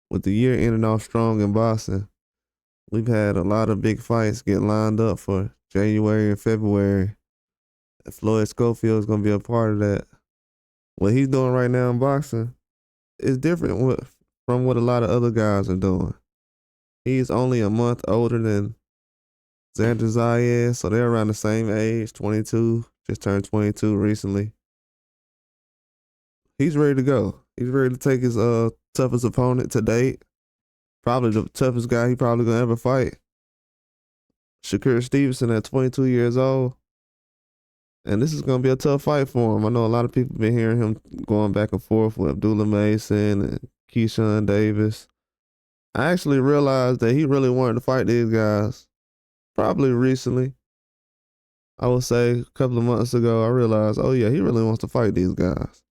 With the year ending off strong in boxing, we've had a lot of big fights get lined up for January and February. Floyd Schofield is going to be a part of that. What he's doing right now in boxing is different from what a lot of other guys are doing. He's only a month older than Xander Zayas, so they're around the same age, 22, just turned 22 recently. He's ready to go. He's ready to take his toughest opponent to date. Probably the toughest guy he probably gonna ever fight. Shakur Stevenson at 22 years old. And this is gonna be a tough fight for him. I know a lot of people been hearing him going back and forth with Abdullah Mason and Keyshawn Davis. I actually realized that he really wanted to fight these guys probably recently. I would say a couple of months ago, I realized, oh yeah, he really wants to fight these guys.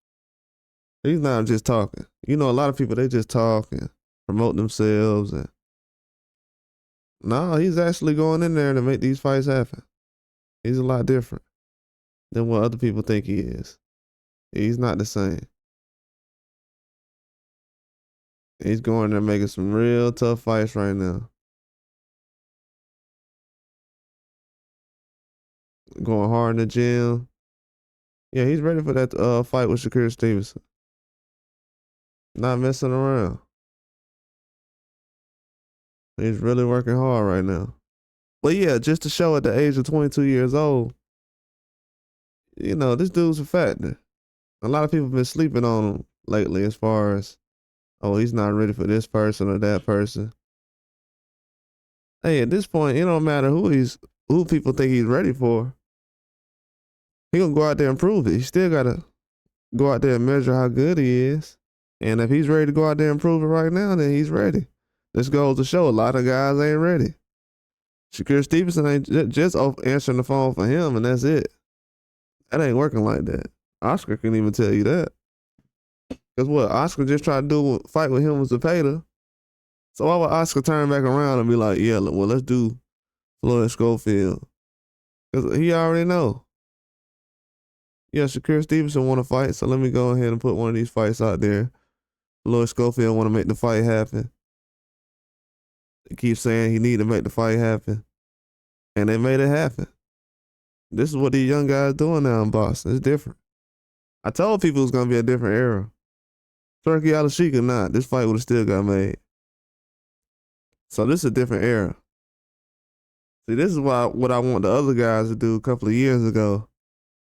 He's not just talking. You know, a lot of people, they just talk and promote themselves. And no, he's actually going in there to make these fights happen. He's a lot different than what other people think he is. He's not the same. He's going there making some real tough fights right now. Going hard in the gym. Yeah, he's ready for that fight with Shakur Stevenson. Not messing around. He's really working hard right now. But yeah, just to show at the age of 22 years old, you know, this dude's a factor. A lot of people have been sleeping on him lately as far as, oh, he's not ready for this person or that person. Hey, at this point, it don't matter who people think he's ready for. He gonna go out there and prove it. He still gotta go out there and measure how good he is. And if he's ready to go out there and prove it right now, then he's ready. This goes to show a lot of guys ain't ready. Shakur Stevenson ain't just answering the phone for him, and that's it. That ain't working like that. Oscar can even tell you that. Because what, Oscar just tried to do fight with him was a Zepeda. So why would Oscar turn back around and be like, yeah, well, let's do Floyd Schofield? Because he already know. Yeah, Shakur Stevenson want to fight, so let me go ahead and put one of these fights out there. Floyd Schofield want to make the fight happen. He keeps saying he need to make the fight happen. And they made it happen. This is what these young guys doing now in Boston. It's different. I told people it was going to be a different era. Turkey out of Sheik or not, this fight would have still got made. So this is a different era. See, this is what I want the other guys to do a couple of years ago.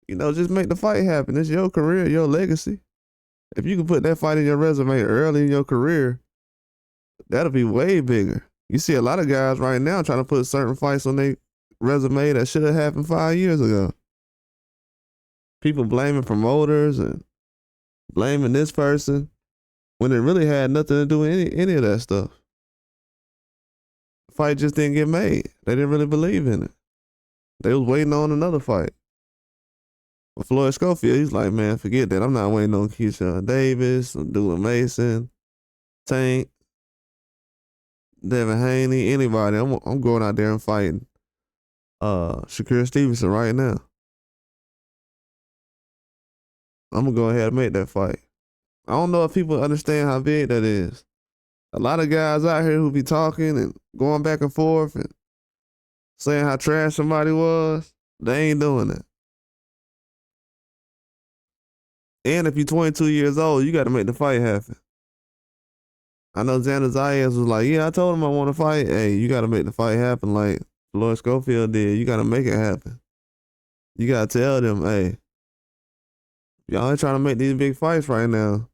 You know, just make the fight happen. It's your career, your legacy. If you can put that fight in your resume early in your career, that'll be way bigger. You see a lot of guys right now trying to put certain fights on their resume that should have happened 5 years ago. People blaming promoters and blaming this person when it really had nothing to do with any of that stuff. The fight just didn't get made. They didn't really believe in it. They was waiting on another fight. But Floyd Schofield, he's like, man, forget that. I'm not waiting on Keyshawn Davis, Abdullah Mason, Tank, Devin Haney, anybody. I'm going out there and fighting Shakur Stevenson right now. I'm gonna go ahead and make that fight. I don't know if people understand how big that is. A lot of guys out here who be talking and going back and forth and saying how trash somebody was, they ain't doing that. And if you're 22 years old, you got to make the fight happen. I know Xander Zayas was like, yeah, I told him I want to fight. Hey, you got to make the fight happen like Floyd Schofield did. You got to make it happen. You got to tell them, hey, y'all ain't trying to make these big fights right now.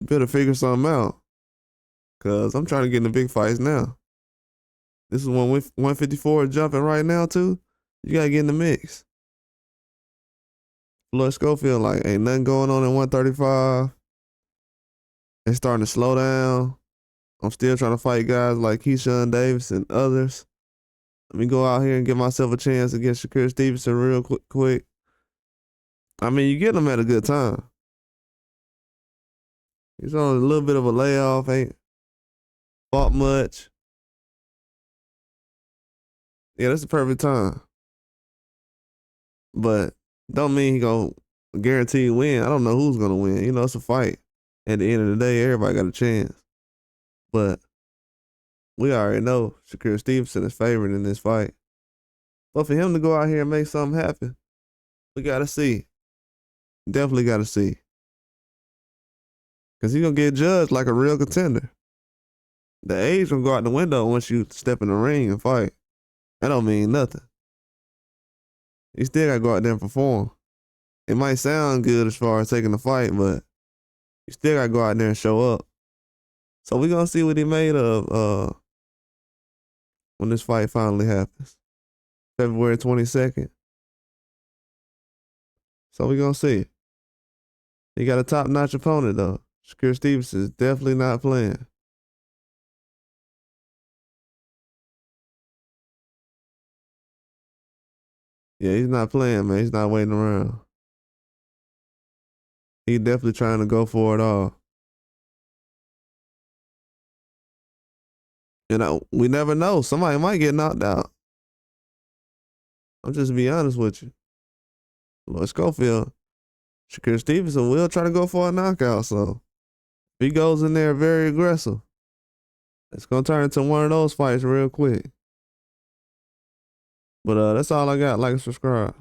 You better figure something out. Because I'm trying to get in the big fights now. This is 154 jumping right now, too. You got to get in the mix. Floyd Schofield, like, ain't nothing going on at 135. It's starting to slow down. I'm still trying to fight guys like Keyshawn Davis and others. Let me go out here and give myself a chance against Shakur Stevenson real quick. I mean, you get him at a good time. He's on a little bit of a layoff, ain't fought much. Yeah, that's the perfect time. But don't mean he gonna guarantee win. I don't know who's gonna win. You know, it's a fight. At the end of the day, everybody got a chance. But we already know Shakur Stevenson is favored in this fight. But for him to go out here and make something happen, we gotta see. Definitely gotta see. Cause he's gonna get judged like a real contender. The age gonna go out the window once you step in the ring and fight. That don't mean nothing. You still gotta go out there and perform. It might sound good as far as taking the fight, but you still gotta go out there and show up. So we're gonna see what he made of when this fight finally happens. February 22nd. So we're gonna see. He got a top-notch opponent though. Shakur Stevenson is definitely not playing. Yeah, he's not playing, man. He's not waiting around. He's definitely trying to go for it all. We never know. Somebody might get knocked out. I'm just be honest with you. Floyd Schofield, Shakur Stevenson will try to go for a knockout. So if he goes in there very aggressive, it's gonna turn into one of those fights real quick. But that's all I got. Like and subscribe.